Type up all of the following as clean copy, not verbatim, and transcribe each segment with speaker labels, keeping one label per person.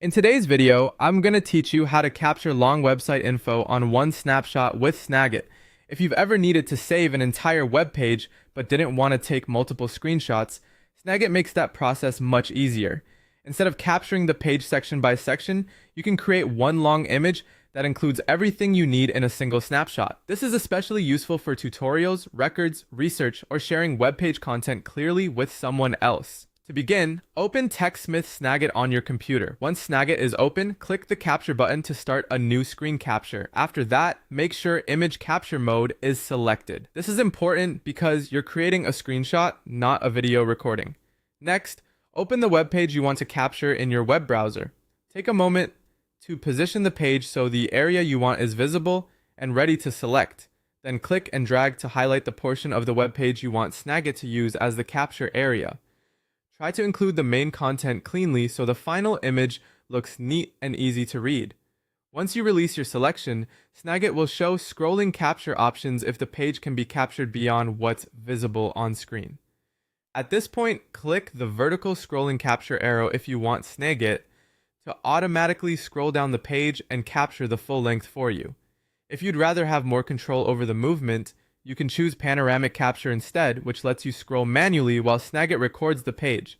Speaker 1: In today's video, I'm going to teach you how to capture long website info on one snapshot with Snagit. If you've ever needed to save an entire web page but didn't want to take multiple screenshots, Snagit makes that process much easier. Instead of capturing the page section by section, you can create one long image that includes everything you need in a single snapshot. This is especially useful for tutorials, records, research, or sharing web page content clearly with someone else. To begin, open TechSmith Snagit on your computer. Once Snagit is open, click the capture button to start a new screen capture. After that, make sure image capture mode is selected. This is important because you're creating a screenshot, not a video recording. Next, open the web page you want to capture in your web browser. Take a moment to position the page so the area you want is visible and ready to select. Then click and drag to highlight the portion of the web page you want Snagit to use as the capture area. Try to include the main content cleanly so the final image looks neat and easy to read. Once you release your selection, Snagit will show scrolling capture options if the page can be captured beyond what's visible on screen. At this point, click the vertical scrolling capture arrow if you want Snagit to automatically scroll down the page and capture the full length for you. If you'd rather have more control over the movement, you can choose panoramic capture instead, which lets you scroll manually while Snagit records the page.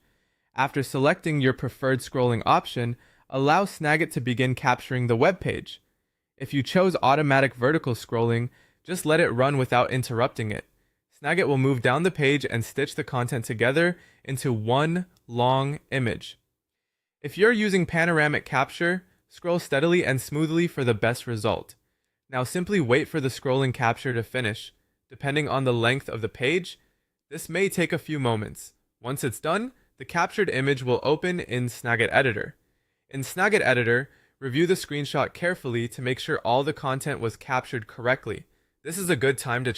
Speaker 1: After selecting your preferred scrolling option, allow Snagit to begin capturing the web page. If you chose automatic vertical scrolling, just let it run without interrupting it. Snagit will move down the page and stitch the content together into one long image. If you're using panoramic capture, scroll steadily and smoothly for the best result. Now simply wait for the scrolling capture to finish. Depending on the length of the page, this may take a few moments. Once it's done, the captured image will open in Snagit Editor. In Snagit Editor, review the screenshot carefully to make sure all the content was captured correctly. This is a good time to